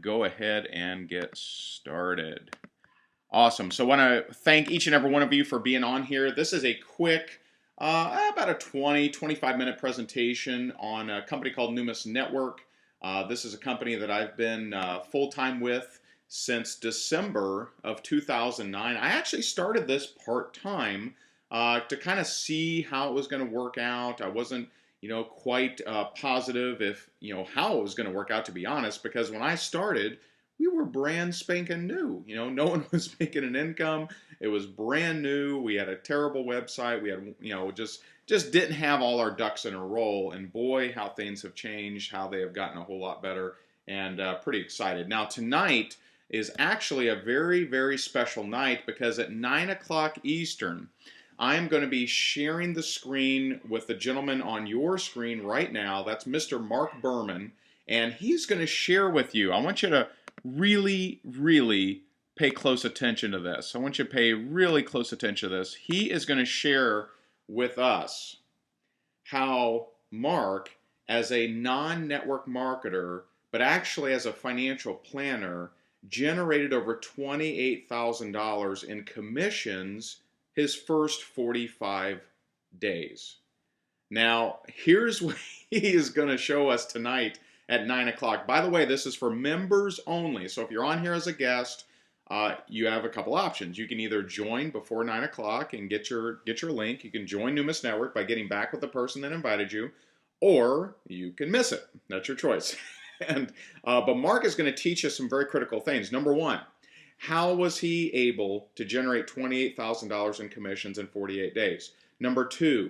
go ahead and get started. Awesome. So I want to thank each and every one of you for being on here. This is a quick, about a 25 minute presentation on a company called Numis Network. This is a company that I've been full-time with since December of 2009. I actually started this part-time to kind of see how it was going to work out. I wasn't quite positive if, how it was going to work out, to be honest, because when I started, we were brand spanking new. No one was making an income. It was brand new. We had a terrible website. We had, just didn't have all our ducks in a row. And boy, how things have changed, how they have gotten a whole lot better, and pretty excited. Now, tonight is actually a very, very special night because at 9 o'clock Eastern, I'm going to be sharing the screen with the gentleman on your screen right now. That's Mr. Mark Berman, and he's going to share with you. I want you to really, really pay close attention to this. I want you to pay really close attention to this. He is going to share with us how Mark, as a non-network marketer, but actually as a financial planner, generated over $28,000 in commissions his first 45 days. Now, here's what he is going to show us tonight at 9 o'clock. By the way, this is for members only. So if you're on here as a guest, you have a couple options. You can either join before 9 o'clock and get your link. You can join Numis Network by getting back with the person that invited you, or you can miss it. That's your choice. But Mark is going to teach us some very critical things. Number one, how was he able to generate $28,000 in commissions in 48 days? Number two,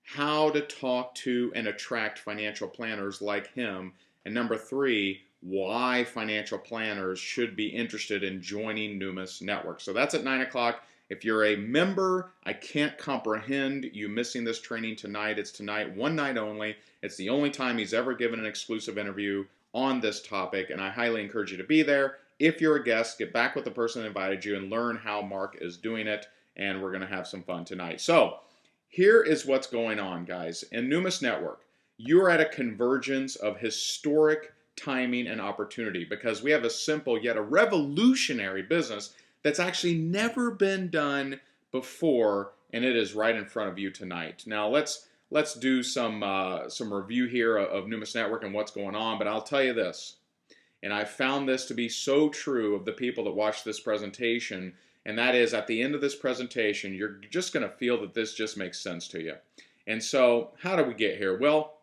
how to talk to and attract financial planners like him. And number three, why financial planners should be interested in joining Numis Network. So that's at 9 o'clock. If you're a member, I can't comprehend you missing this training tonight. It's tonight, one night only. It's the only time he's ever given an exclusive interview on this topic, and I highly encourage you to be there. If you're a guest, get back with the person that invited you and learn how Mark is doing it, and we're going to have some fun tonight. So here is what's going on, guys. In Numis Network, you're at a convergence of historic timing and opportunity because we have a simple yet a revolutionary business that's actually never been done before, and it is right in front of you tonight. Now let's do some review here of Numis Network and what's going on, but I'll tell you this, and I found this to be so true of the people that watch this presentation, and that is at the end of this presentation, you're just going to feel that this just makes sense to you. And so how did we get here? Well,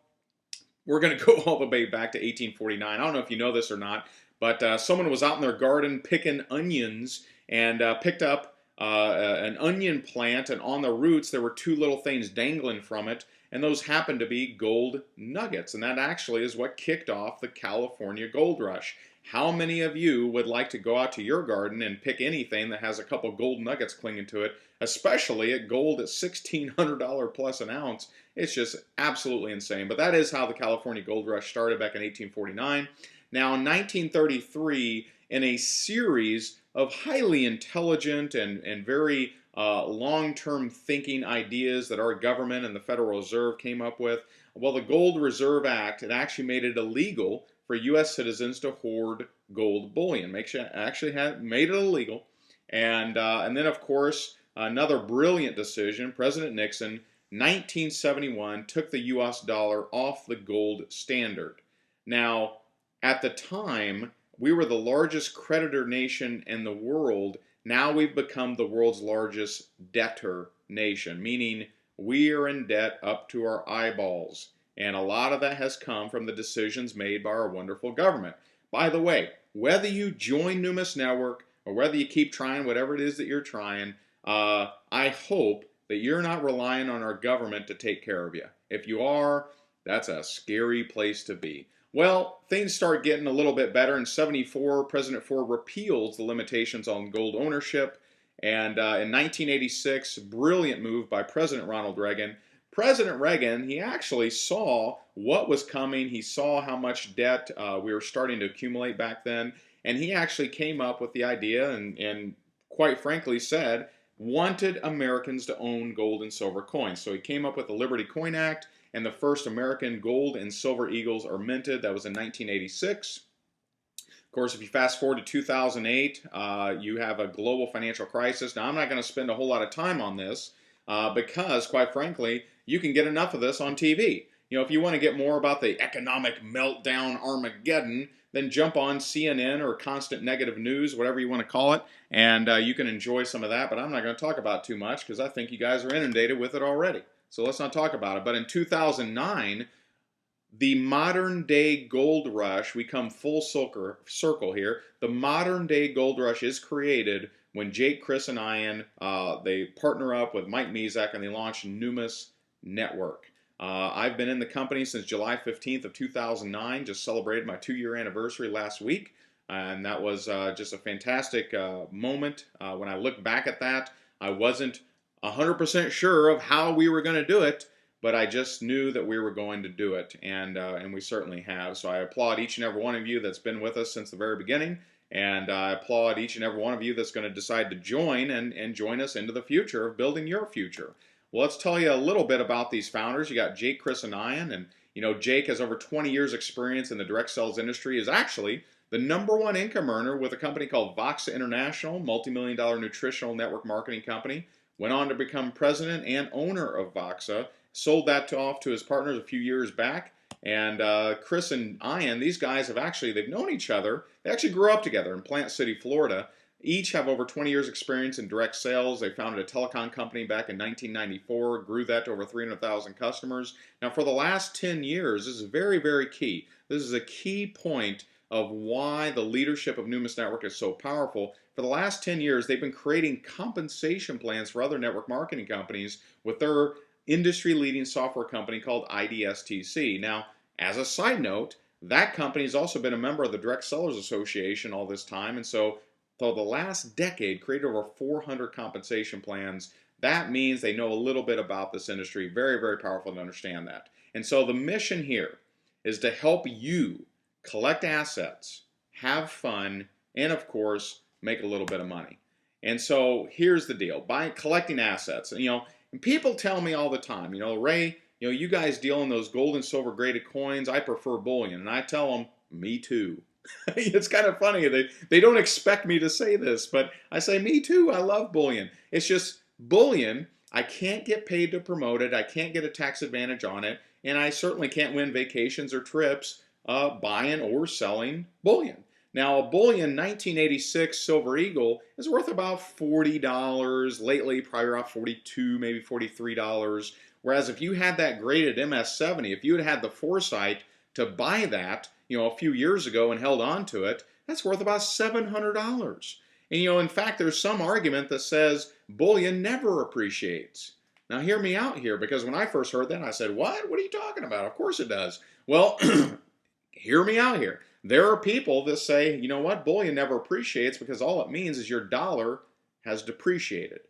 we're going to go all the way back to 1849. I don't know if you know this or not, but someone was out in their garden picking onions and picked up an onion plant, and on the roots there were two little things dangling from it, and those happened to be gold nuggets, and that actually is what kicked off the California gold rush. How many of you would like to go out to your garden and pick anything that has a couple gold nuggets clinging to it, especially at gold at $1,600 plus an ounce? It's just absolutely insane. But that is how the California gold rush started back in 1849. Now, in 1933, in a series of highly intelligent and very long-term thinking ideas that our government and the Federal Reserve came up with, well, the Gold Reserve Act, it actually made it illegal for U.S. citizens to hoard gold bullion. Actually made it illegal. And then, of course, another brilliant decision, President Nixon, 1971, took the U.S. dollar off the gold standard. Now, at the time, we were the largest creditor nation in the world. Now we've become the world's largest debtor nation, meaning we are in debt up to our eyeballs. And a lot of that has come from the decisions made by our wonderful government. By the way, whether you join Numis Network or whether you keep trying whatever it is that you're trying, I hope that you're not relying on our government to take care of you. If you are, that's a scary place to be. Well, things start getting a little bit better. In '74, President Ford repeals the limitations on gold ownership. And in 1986, brilliant move by President Ronald Reagan. President Reagan, he actually saw what was coming. He saw how much debt we were starting to accumulate back then. And he actually came up with the idea and quite frankly said, wanted Americans to own gold and silver coins. So he came up with the Liberty Coin Act, and the first American gold and silver eagles are minted. That was in 1986. Of course, if you fast forward to 2008, you have a global financial crisis. Now, I'm not going to spend a whole lot of time on this because, quite frankly, you can get enough of this on TV. You know, if you want to get more about the economic meltdown Armageddon, then jump on CNN or Constant Negative News, whatever you want to call it, and you can enjoy some of that. But I'm not going to talk about it too much because I think you guys are inundated with it already. So let's not talk about it. But in 2009, the modern day gold rush, we come full circle here. The modern day gold rush is created when Jake, Chris, and Ian, they partner up with Mike Mezek and they launch Numis Network. I've been in the company since July 15th of 2009, just celebrated my 2-year anniversary last week. And that was just a fantastic moment. When I look back at that, I wasn't 100% sure of how we were going to do it, but I just knew that we were going to do it, and we certainly have. So I applaud each and every one of you that's been with us since the very beginning, and I applaud each and every one of you that's going to decide to join and join us into the future of building your future. Well, let's tell you a little bit about these founders. You got Jake, Chris, and Ian, and you know, Jake has over 20 years experience in the direct sales industry, is actually the #1 income earner with a company called Voxa International, multi-million-dollar nutritional network marketing company. Went on to become president and owner of Voxa. Sold that off to his partners a few years back. And Chris and Ian, these guys they've known each other. They actually grew up together in Plant City, Florida. Each have over 20 years experience in direct sales. They founded a telecom company back in 1994, grew that to over 300,000 customers. Now for the last 10 years, this is very, very key. This is a key point of why the leadership of Numis Network is so powerful. For the last 10 years, they've been creating compensation plans for other network marketing companies with their industry-leading software company called IDSTC. Now, as a side note, that company has also been a member of the Direct Sellers Association all this time, and so for the last decade, created over 400 compensation plans. That means they know a little bit about this industry. Very, very powerful to understand that. And so the mission here is to help you collect assets, have fun, and of course, make a little bit of money. And so here's the deal. By collecting assets, and people tell me all the time, Ray, you guys deal in those gold and silver graded coins. I prefer bullion. And I tell them, me too. It's kind of funny. They don't expect me to say this, but I say, me too. I love bullion. It's just bullion. I can't get paid to promote it. I can't get a tax advantage on it. And I certainly can't win vacations or trips buying or selling bullion. Now, a bullion 1986 Silver Eagle is worth about $40. Lately, probably around $42, maybe $43. Whereas if you had that graded MS-70, if you had had the foresight to buy that, a few years ago and held on to it, that's worth about $700. And in fact, there's some argument that says bullion never appreciates. Now, hear me out here, because when I first heard that, I said, what? What are you talking about? Of course it does. Well, hear me out here. There are people that say, you know what, bullion never appreciates because all it means is your dollar has depreciated.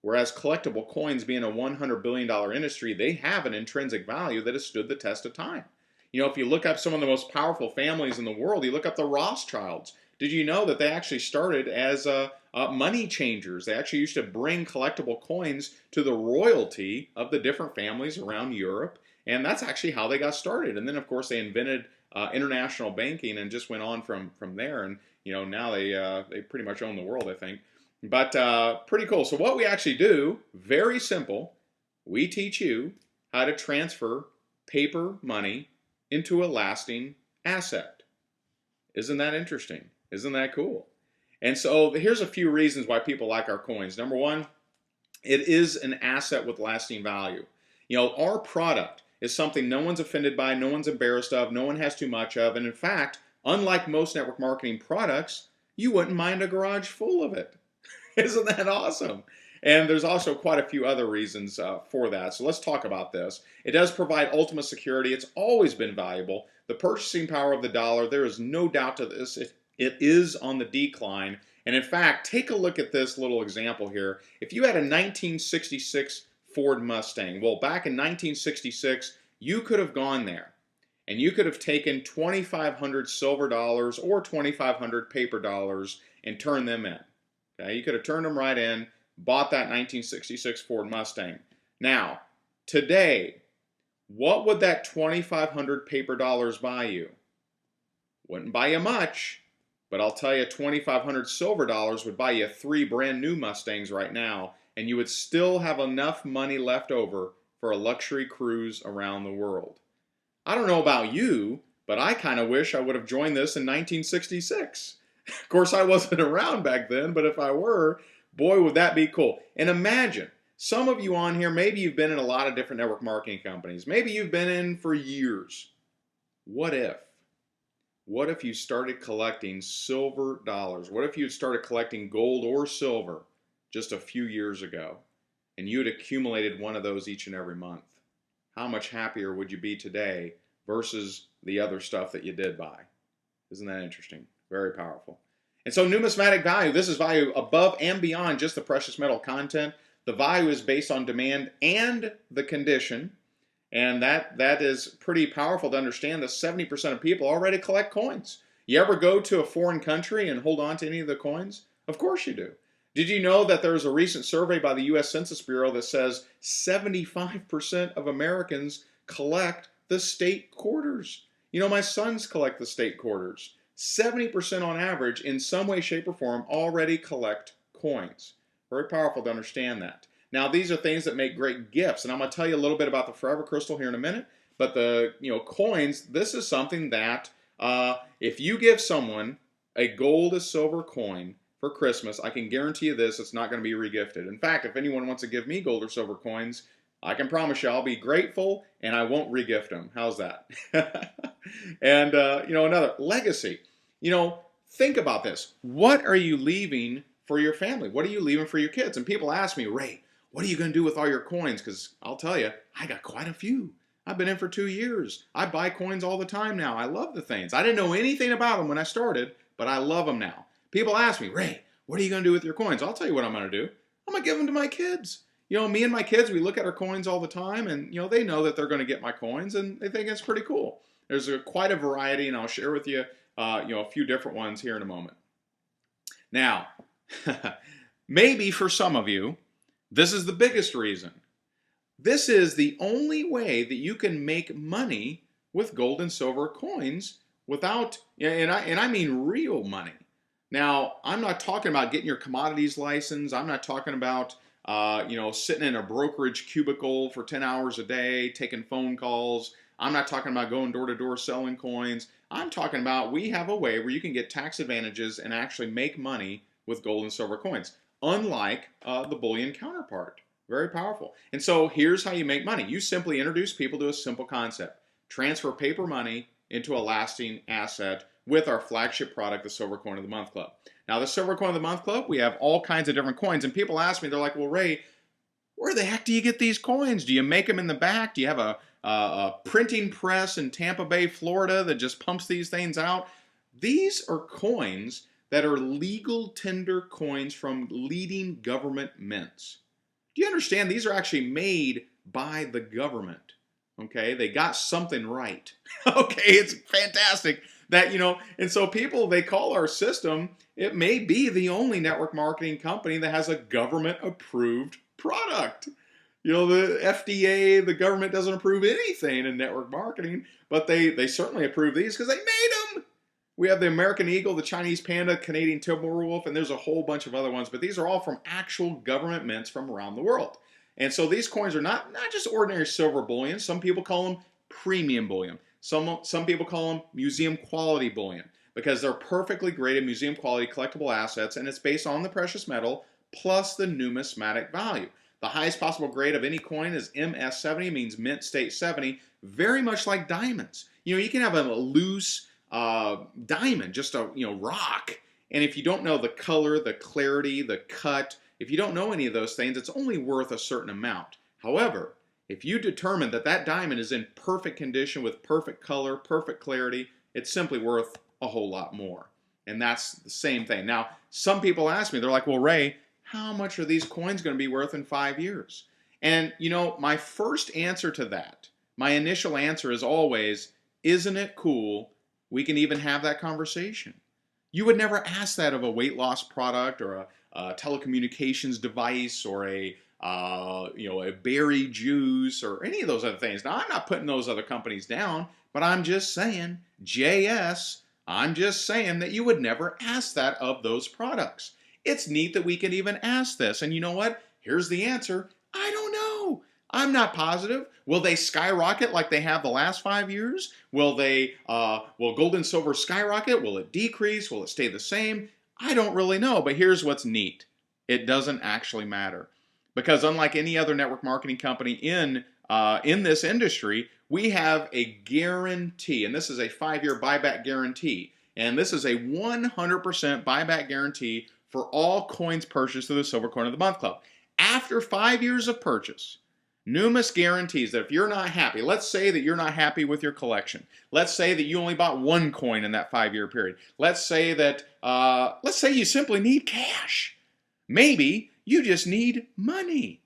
Whereas collectible coins, being a $100 billion industry, they have an intrinsic value that has stood the test of time. If you look up some of the most powerful families in the world, you look up the Rothschilds. Did you know that they actually started as money changers? They actually used to bring collectible coins to the royalty of the different families around Europe, and that's actually how they got started. And then, of course, they invented international banking and just went on from there. And now they pretty much own the world, I think. But pretty cool. So what we actually do, very simple, we teach you how to transfer paper money into a lasting asset. Isn't that interesting? Isn't that cool? And so here's a few reasons why people like our coins. Number one, it is an asset with lasting value. Our product is something no one's offended by, no one's embarrassed of, no one has too much of, and in fact, unlike most network marketing products, you wouldn't mind a garage full of it. Isn't that awesome? And there's also quite a few other reasons for that. So let's talk about this. It does provide ultimate security. It's always been valuable. The purchasing power of the dollar, there is no doubt to this. It is on the decline. And in fact, take a look at this little example here. If you had a 1966 Ford Mustang, well, back in 1966, you could have gone there and you could have taken 2,500 silver dollars or 2,500 paper dollars and turned them in. Okay, you could have turned them right in, bought that 1966 Ford Mustang. Now, today, what would that 2,500 paper dollars buy you? Wouldn't buy you much, But I'll tell you, 2,500 silver dollars would buy you 3 brand new Mustangs right now, and you would still have enough money left over for a luxury cruise around the world. I don't know about you, but I kind of wish I would have joined this in 1966. Of course, I wasn't around back then, but if I were, boy, would that be cool. And imagine, some of you on here, maybe you've been in a lot of different network marketing companies. Maybe you've been in for years. What if? What if you started collecting silver dollars? What if you had started collecting gold or silver just a few years ago, and you had accumulated one of those each and every month? How much happier would you be today versus the other stuff that you did buy? Isn't that interesting? Very powerful. And so numismatic value, this is value above and beyond just the precious metal content. The value is based on demand and the condition. And that is pretty powerful to understand that 70% of people already collect coins. You ever go to a foreign country and hold on to any of the coins? Of course you do. Did you know that there was a recent survey by the U.S. Census Bureau that says 75% of Americans collect the state quarters? You know, my sons collect the state quarters. 70% on average, in some way, shape, or form, already collect coins. Very powerful to understand that. Now, these are things that make great gifts, and I'm going to tell you a little bit about the Forever Crystal here in a minute. But the coins, this is something that if you give someone a gold or silver coin for Christmas, I can guarantee you this: it's not going to be regifted. In fact, if anyone wants to give me gold or silver coins, I can promise you I'll be grateful and I won't regift them. How's that? And another legacy. Think about this. What are you leaving for your family? What are you leaving for your kids? And people ask me, Ray, what are you going to do with all your coins? Because I'll tell you, I got quite a few. I've been in for 2 years. I buy coins all the time now. I love the things. I didn't know anything about them when I started, but I love them now. People ask me, Ray, what are you going to do with your coins? I'll tell you what I'm going to do. I'm going to give them to my kids. Me and my kids, we look at our coins all the time, and they know that they're going to get my coins, and they think it's pretty cool. There's quite a variety, and I'll share with you, a few different ones here in a moment. Now, maybe for some of you, this is the biggest reason. This is the only way that you can make money with gold and silver coins without, and I mean real money. Now, I'm not talking about getting your commodities license. I'm not talking about, sitting in a brokerage cubicle for 10 hours a day, taking phone calls. I'm not talking about going door to door selling coins. I'm talking about we have a way where you can get tax advantages and actually make money with gold and silver coins, unlike the bullion counterpart. Very powerful. And so here's how you make money. You simply introduce people to a simple concept. Transfer paper money into a lasting asset with our flagship product, the Silver Coin of the Month Club. Now, the Silver Coin of the Month Club, we have all kinds of different coins. And people ask me, they're like, well, Ray, where the heck do you get these coins? Do you make them in the back? Do you have a printing press in Tampa Bay, Florida that just pumps these things out? These are coins that are legal tender coins from leading government mints. Do you understand? These are actually made by the government. Okay, they got something right. Okay, it's fantastic that, and so people, they call our system, it may be the only network marketing company that has a government approved product. The FDA, the government doesn't approve anything in network marketing, but they certainly approve these because they made them. We have the American Eagle, the Chinese Panda, Canadian Timberwolf, and there's a whole bunch of other ones, but these are all from actual government mints from around the world. And so these coins are not just ordinary silver bullion. Some people call them premium bullion. Some people call them museum quality bullion because they're perfectly graded museum quality collectible assets, and it's based on the precious metal plus the numismatic value. The highest possible grade of any coin is MS70, means mint state 70, very much like diamonds. You can have a loose diamond, just a rock, and if you don't know the color, the clarity, the cut, if you don't know any of those things, it's only worth a certain amount. However, if you determine that that diamond is in perfect condition with perfect color, perfect clarity, it's simply worth a whole lot more. And that's the same thing. Now, some people ask me, they're like, well, Ray, how much are these coins going to be worth in 5 years? And, my first answer to that, my initial answer is always, isn't it cool we can even have that conversation? You would never ask that of a weight loss product or a telecommunications device or a berry juice or any of those other things. Now, I'm not putting those other companies down, but I'm just saying, JS, I'm just saying that you would never ask that of those products. It's neat that we can even ask this. And you know what? Here's the answer. I don't know. I'm not positive. Will they skyrocket like they have the last 5 years? Will gold and silver skyrocket? Will it decrease? Will it stay the same? I don't really know, but here's what's neat. It doesn't actually matter. Because unlike any other network marketing company in this industry, we have a guarantee, and this is a 5-year buyback guarantee. And this is a 100% buyback guarantee for all coins purchased through the Silver Coin of the Month Club. After 5 years of purchase, Numis guarantees that if you're not happy, let's say that you're not happy with your collection. Let's say that you only bought one coin in that 5-year period. Let's say that, you simply need cash. Maybe you just need money.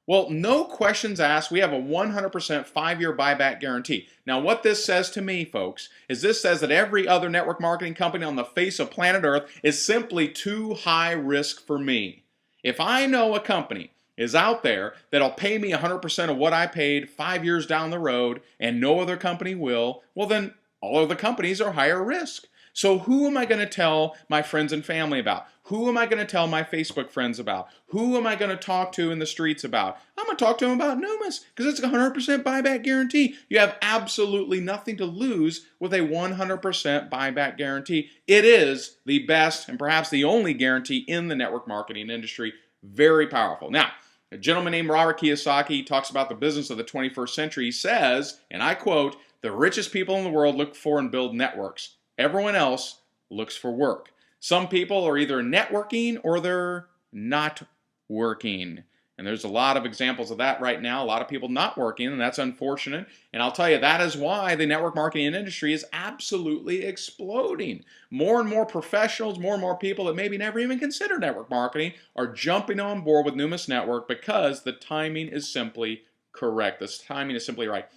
Well, no questions asked. We have a 100% 5-year buyback guarantee. Now, what this says to me, folks, is this says that every other network marketing company on the face of planet Earth is simply too high risk for me. If I know a company is out there that'll pay me 100% of what I paid 5 years down the road and no other company will, well then all of the companies are higher risk. So who am I going to tell my friends and family about? Who am I going to tell my Facebook friends about? Who am I going to talk to in the streets about? I'm going to talk to them about Numis because it's a 100% buyback guarantee. You have absolutely nothing to lose with a 100% buyback guarantee. It is the best and perhaps the only guarantee in the network marketing industry. Very powerful. Now, a gentleman named Robert Kiyosaki talks about the business of the 21st century. He says, and I quote, "The richest people in the world look for and build networks. Everyone else looks for work." Some people are either networking or they're not working. And there's a lot of examples of that right now. A lot of people not working, and that's unfortunate. And I'll tell you, that is why the network marketing industry is absolutely exploding. More and more professionals, more and more people that maybe never even considered network marketing are jumping on board with Numis Network because the timing is simply correct. The timing is simply right.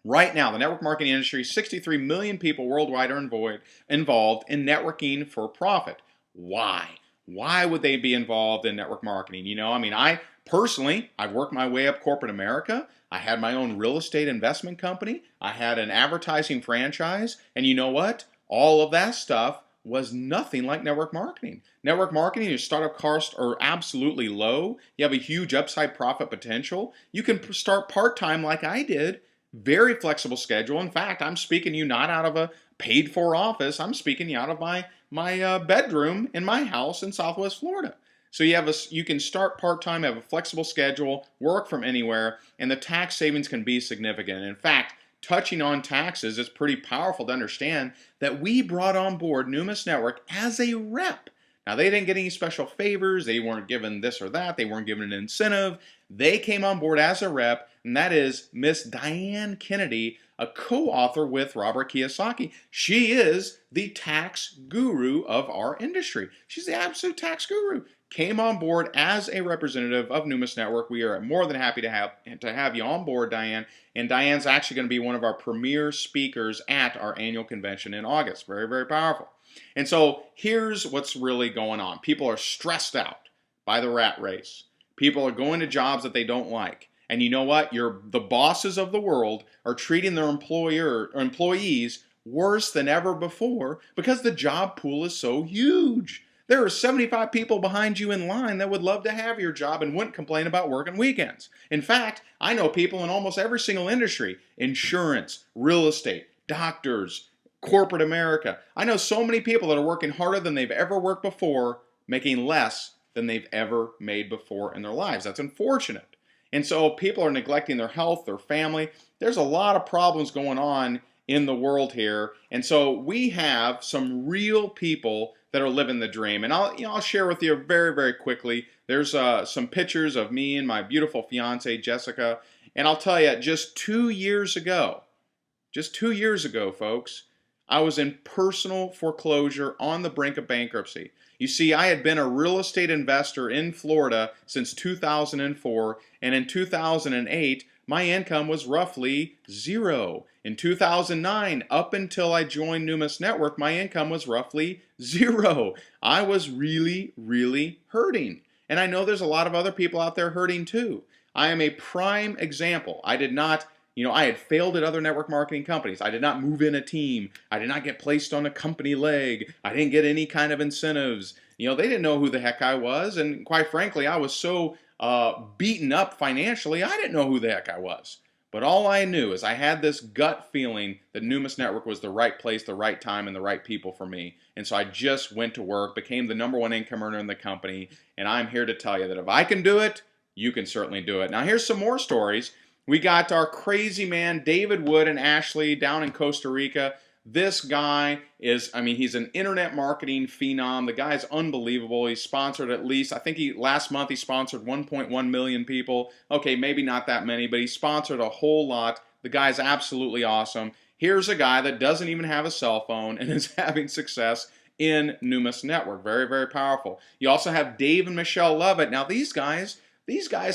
Right now, the network marketing industry, 63 million people worldwide are involved in networking for profit. Why? Why would they be involved in network marketing? You know, I mean, I personally, I've worked my way up corporate America. I had my own real estate investment company. I had an advertising franchise. And you know what? All of that stuff was nothing like network marketing. Network marketing, your startup costs are absolutely low. You have a huge upside profit potential. You can start part-time like I did. Very flexible schedule. In fact, I'm speaking to you not out of a paid-for office. I'm speaking to you out of my bedroom in my house in Southwest Florida. So you can start part-time, have a flexible schedule, work from anywhere, and the tax savings can be significant. In fact, touching on taxes, it's pretty powerful to understand that we brought on board Numis Network as a rep. Now, they didn't get any special favors. They weren't given this or that. They weren't given an incentive. They came on board as a rep, and that is Miss Diane Kennedy, a co-author with Robert Kiyosaki. She is the tax guru of our industry. She's the absolute tax guru. Came on board as a representative of Numis Network. We are more than happy to have you on board, Diane. And Diane's actually going to be one of our premier speakers at our annual convention in August. Very, very powerful. And so here's what's really going on. People are stressed out by the rat race. People are going to jobs that they don't like. And you know what? The bosses of the world are treating their employees worse than ever before because the job pool is so huge. There are 75 people behind you in line that would love to have your job and wouldn't complain about working weekends. In fact, I know people in almost every single industry, insurance, real estate, doctors, corporate America. I know so many people that are working harder than they've ever worked before, making less than they've ever made before in their lives. That's unfortunate. And so people are neglecting their health, their family. There's a lot of problems going on in the world here. And so we have some real people that are living the dream. And I'll share with you very, very quickly. There's some pictures of me and my beautiful fiance, Jessica. And I'll tell you, just 2 years ago, folks, I was in personal foreclosure on the brink of bankruptcy. You see, I had been a real estate investor in Florida since 2004, and in 2008, my income was roughly zero. In 2009, up until I joined Numis Network, my income was roughly zero. I was really, really hurting. And I know there's a lot of other people out there hurting too. I am a prime example. I did not You know, I had failed at other network marketing companies. I did not move in a team. I did not get placed on a company leg. I didn't get any kind of incentives. You know, they didn't know who the heck I was. And quite frankly, I was so beaten up financially, I didn't know who the heck I was. But all I knew is I had this gut feeling that Numis Network was the right place, the right time, and the right people for me. And so I just went to work, became the #1 income earner in the company, and I'm here to tell you that if I can do it, you can certainly do it. Now here's some more stories. We got our crazy man, David Wood and Ashley down in Costa Rica. This guy is, I mean, he's an internet marketing phenom. The guy's unbelievable. He's sponsored at least, I think last month he sponsored 1.1 million people. Okay, maybe not that many, but he sponsored a whole lot. The guy's absolutely awesome. Here's a guy that doesn't even have a cell phone and is having success in Numis Network. Very, very powerful. You also have Dave and Michelle Lovett. Now these guys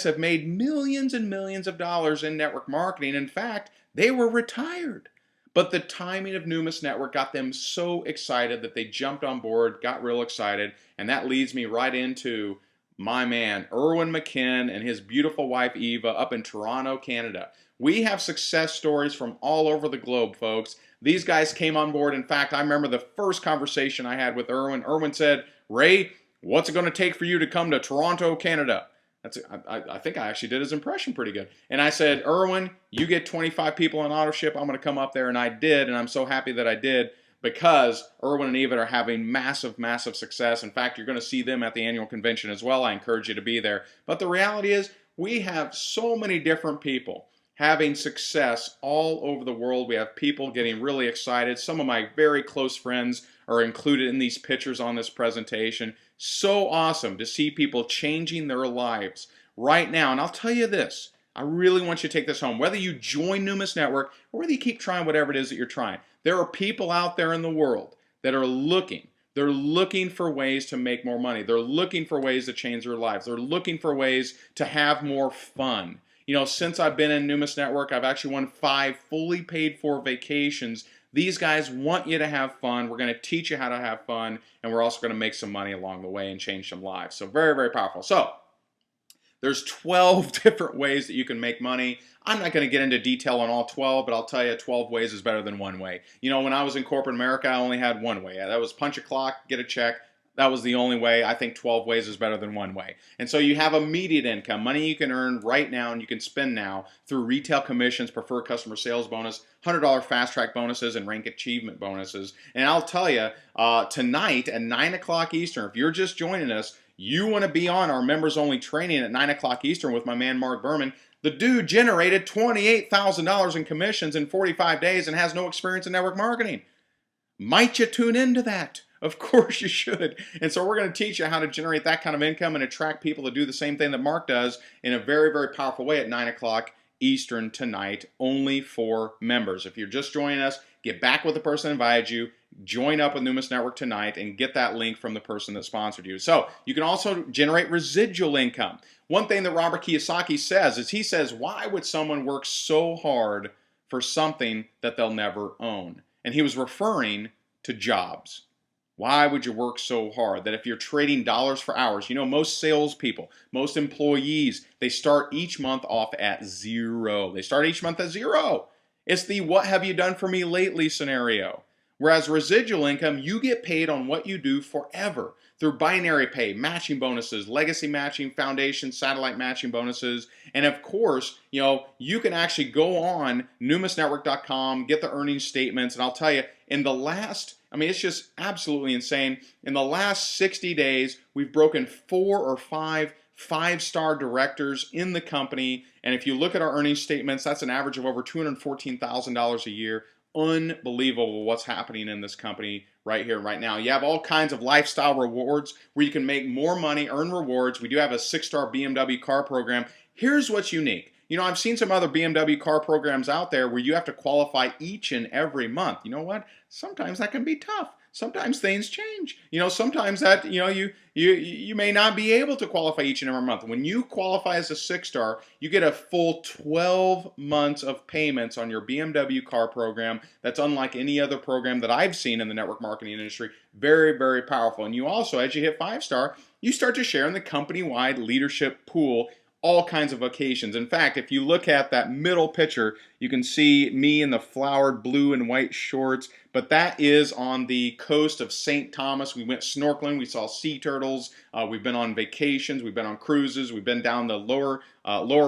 have made millions and millions of dollars in network marketing. In fact, they were retired. But the timing of Numis Network got them so excited that they jumped on board, got real excited, and that leads me right into my man, Erwin McKinn, and his beautiful wife, Eva, up in Toronto, Canada. We have success stories from all over the globe, folks. These guys came on board. In fact, I remember the first conversation I had with Erwin. Erwin said, "Ray, what's it going to take for you to come to Toronto, Canada?" I think I actually did his impression pretty good. And I said, "Erwin, you get 25 people on auto ship. I'm going to come up there." And I did, and I'm so happy that I did because Erwin and Eva are having massive, massive success. In fact, you're going to see them at the annual convention as well. I encourage you to be there. But the reality is we have so many different people having success all over the world. We have people getting really excited. Some of my very close friends are included in these pictures on this presentation. So awesome to see people changing their lives right now. And I'll tell you this, I really want you to take this home. Whether you join Numis Network or whether you keep trying whatever it is that you're trying, there are people out there in the world that are looking. They're looking for ways to make more money. They're looking for ways to change their lives. They're looking for ways to have more fun. You know, since I've been in Numis Network, I've actually won 5 fully paid for vacations. These guys want you to have fun. We're going to teach you how to have fun, and we're also going to make some money along the way and change some lives. So very, very powerful. So there's 12 different ways that you can make money. I'm not going to get into detail on all 12, but I'll tell you 12 ways is better than one way. You know, when I was in corporate America, I only had one way. That was punch a clock, get a check. That was the only way. I think 12 ways is better than one way. And so you have immediate income, money you can earn right now and you can spend now through retail commissions, preferred customer sales bonus, $100 fast track bonuses, and rank achievement bonuses. And I'll tell you, tonight at 9 o'clock Eastern, if you're just joining us, you want to be on our members only training at 9 o'clock Eastern with my man Mark Berman. The dude generated $28,000 in commissions in 45 days and has no experience in network marketing. Might you tune into that? Of course you should. And so we're going to teach you how to generate that kind of income and attract people to do the same thing that Mark does in a very, very powerful way at 9 o'clock Eastern tonight, only for members. If you're just joining us, get back with the person who invited you, join up with Numis Network tonight, and get that link from the person that sponsored you. So you can also generate residual income. One thing that Robert Kiyosaki says is he says, why would someone work so hard for something that they'll never own? And he was referring to jobs. Why would you work so hard? That if you're trading dollars for hours, you know, most salespeople, most employees, they start each month off at 0. They start each month at 0. It's the what have you done for me lately scenario. Whereas residual income, you get paid on what you do forever through binary pay, matching bonuses, legacy matching, foundation, satellite matching bonuses. And of course, you know, you can actually go on numisnetwork.com, get the earnings statements. And I'll tell you, in the last, I mean, it's just absolutely insane. In the last 60 days, we've broken 4 or 5 5-star directors in the company. And if you look at our earnings statements, that's an average of over $214,000 a year. Unbelievable what's happening in this company right here, right now. You have all kinds of lifestyle rewards where you can make more money, earn rewards. We do have a 6-star BMW car program. Here's what's unique. You know, I've seen some other BMW car programs out there where you have to qualify each and every month. You know what? Sometimes that can be tough. Sometimes things change. You know, sometimes that, you know, you may not be able to qualify each and every month. When you qualify as a 6-star, you get a full 12 months of payments on your BMW car program. That's unlike any other program that I've seen in the network marketing industry. Very, very powerful. And you also, as you hit 5-star, you start to share in the company-wide leadership pool all kinds of occasions. In fact, if you look at that middle picture, you can see me in the flowered blue and white shorts, but that is on the coast of St. Thomas. We went snorkeling, we saw sea turtles, we've been on vacations, we've been on cruises, we've been down the lower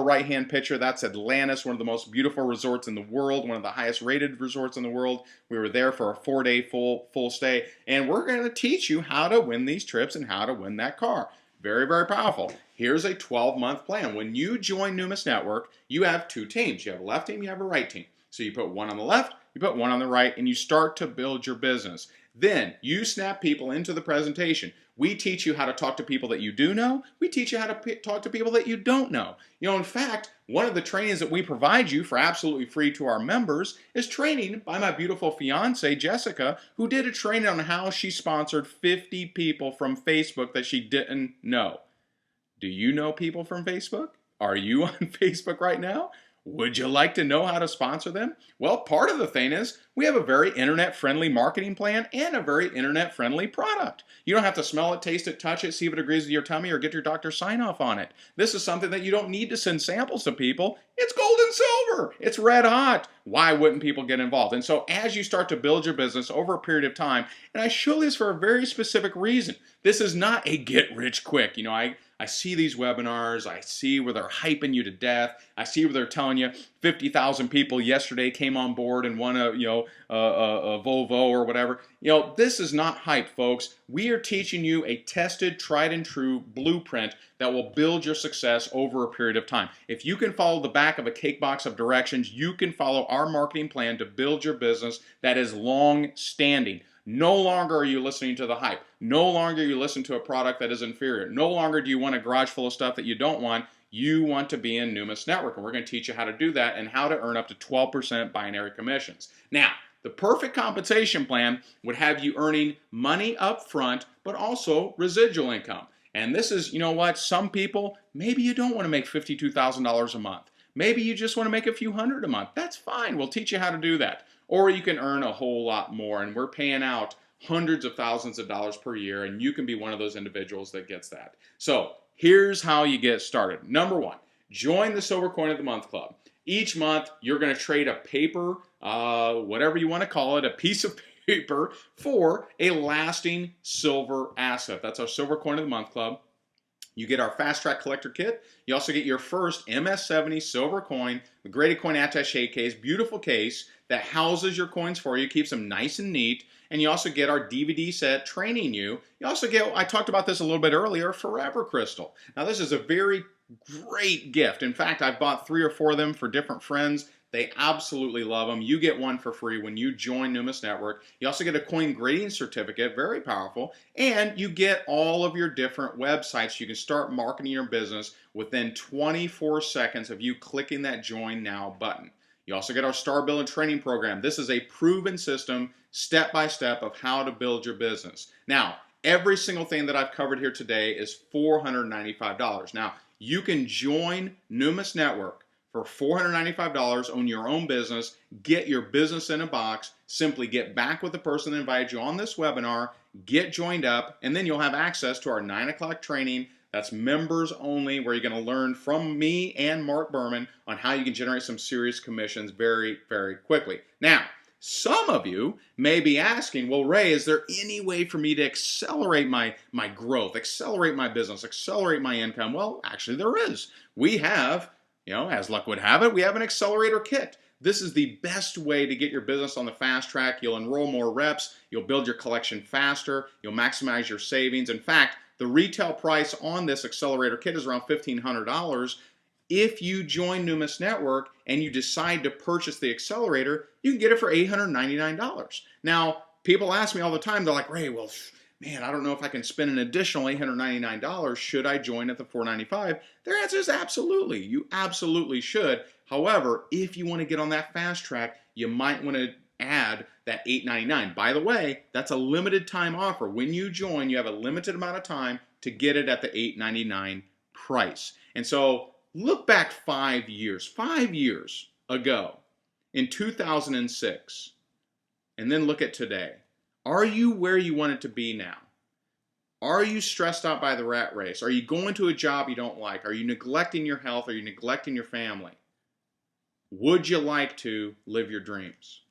right-hand picture. That's Atlantis, one of the most beautiful resorts in the world, one of the highest rated resorts in the world. We were there for a 4-day full stay, and we're going to teach you how to win these trips and how to win that car. Very, very powerful. Here's a 12-month plan. When you join Numis Network, you have two teams. You have a left team, you have a right team. So you put one on the left, you put one on the right, and you start to build your business. Then you snap people into the presentation. We teach you how to talk to people that you do know. We teach you how to talk to people that you don't know. You know, in fact, one of the trainings that we provide you for absolutely free to our members is training by my beautiful fiance, Jessica, who did a training on how she sponsored 50 people from Facebook that she didn't know. Do you know people from Facebook? Are you on Facebook right now? Would you like to know how to sponsor them? Well, part of the thing is we have a very internet-friendly marketing plan and a very internet-friendly product. You don't have to smell it, taste it, touch it, see if it agrees with your tummy, or get your doctor sign off on it. This is something that you don't need to send samples to people. It's gold and silver. It's red hot. Why wouldn't people get involved? And so as you start to build your business over a period of time, and I show this for a very specific reason. This is not a get rich quick. You know, I see these webinars, I see where they're hyping you to death, I see where they're telling you 50,000 people yesterday came on board and won a Volvo or whatever. You know, this is not hype, folks. We are teaching you a tested, tried and true blueprint that will build your success over a period of time. If you can follow the back of a cake box of directions, you can follow our marketing plan to build your business that is long-standing. No longer are you listening to the hype. No longer are you listening to a product that is inferior. No longer do you want a garage full of stuff that you don't want. You want to be in Numis Network, and we're going to teach you how to do that and how to earn up to 12% binary commissions. Now, the perfect compensation plan would have you earning money up front, but also residual income. And this is, you know what, some people, maybe you don't want to make $52,000 a month. Maybe you just want to make a few hundred a month. That's fine. We'll teach you how to do that. Or you can earn a whole lot more, and we're paying out hundreds of thousands of dollars per year, and you can be one of those individuals that gets that. So here's how you get started. Number one, join the Silver Coin of the Month Club. Each month, you're going to trade a paper, whatever you want to call it, a piece of paper for a lasting silver asset. That's our Silver Coin of the Month Club. You get our Fast Track Collector Kit. You also get your first MS-70 silver coin, the Graded Coin Attaché case, beautiful case that houses your coins for you, keeps them nice and neat. And you also get our DVD set training you. You also get, I talked about this a little bit earlier, Forever Crystal. Now this is a very great gift. In fact, I've bought 3 or 4 of them for different friends. They absolutely love them. You get one for free when you join Numis Network. You also get a coin grading certificate, very powerful, and you get all of your different websites. You can start marketing your business within 24 seconds of you clicking that Join Now button. You also get our Star Building Training Program. This is a proven system, step-by-step, of how to build your business. Now, every single thing that I've covered here today is $495. Now, you can join Numis Network for $495, own your own business, get your business in a box, simply get back with the person that invited you on this webinar, get joined up, and then you'll have access to our 9 o'clock training. That's members only, where you're going to learn from me and Mark Berman on how you can generate some serious commissions very, very quickly. Now, some of you may be asking, well, Ray, is there any way for me to accelerate my growth, accelerate my business, accelerate my income? Well, actually there is. We have, you know, as luck would have it, we have an accelerator kit. This is the best way to get your business on the fast track. You'll enroll more reps, you'll build your collection faster, you'll maximize your savings. In fact, the retail price on this accelerator kit is around $1,500. If you join Numis Network and you decide to purchase the accelerator, you can get it for $899. Now, people ask me all the time, they're like, Ray, well, man, I don't know if I can spend an additional $899. Should I join at the $495? Their answer is absolutely. You absolutely should. However, if you want to get on that fast track, you might want to add that $899. By the way, that's a limited time offer. When you join, you have a limited amount of time to get it at the $899 price. And so look back 5 years. 5 years ago in 2006, and then look at today. Are you where you want it to be now? Are you stressed out by the rat race? Are you going to a job you don't like? Are you neglecting your health? Are you neglecting your family? Would you like to live your dreams?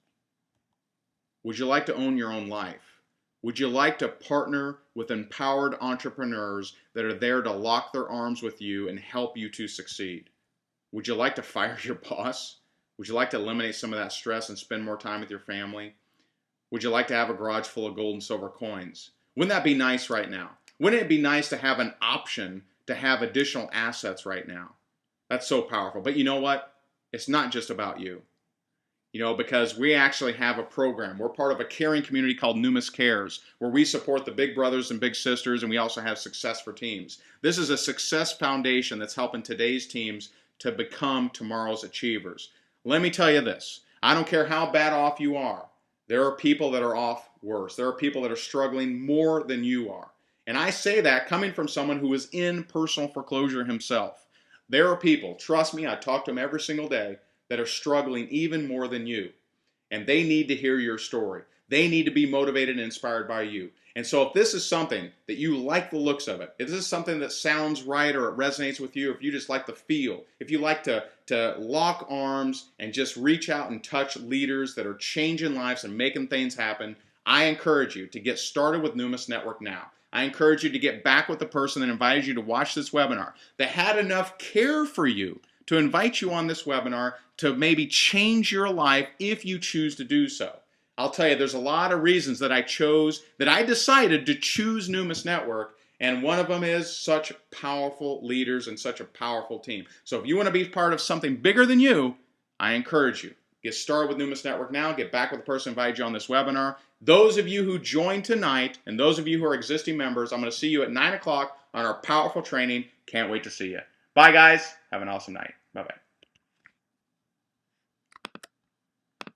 Would you like to own your own life? Would you like to partner with empowered entrepreneurs that are there to lock their arms with you and help you to succeed? Would you like to fire your boss? Would you like to eliminate some of that stress and spend more time with your family? Would you like to have a garage full of gold and silver coins? Wouldn't that be nice right now? Wouldn't it be nice to have an option to have additional assets right now? That's so powerful. But you know what? It's not just about you. You know, because we actually have a program. We're part of a caring community called Numis Cares, where we support the big brothers and big sisters, and we also have Success for Teams. This is a success foundation that's helping today's teams to become tomorrow's achievers. Let me tell you this. I don't care how bad off you are. There are people that are off worse. There are people that are struggling more than you are. And I say that coming from someone who is in personal foreclosure himself. There are people, trust me, I talk to them every single day, that are struggling even more than you. And they need to hear your story. They need to be motivated and inspired by you. And so if this is something that you like the looks of it, if this is something that sounds right or it resonates with you, if you just like the feel, if you like to lock arms and just reach out and touch leaders that are changing lives and making things happen, I encourage you to get started with Numis Network now. I encourage you to get back with the person that invited you to watch this webinar, that had enough care for you to invite you on this webinar to maybe change your life if you choose to do so. I'll tell you, there's a lot of reasons that I decided to choose Numis Network, and one of them is such powerful leaders and such a powerful team. So if you want to be part of something bigger than you, I encourage you. Get started with Numis Network now. Get back with the person who invited you on this webinar. Those of you who joined tonight, and those of you who are existing members, I'm going to see you at 9 o'clock on our powerful training. Can't wait to see you. Bye, guys. Have an awesome night. Bye-bye.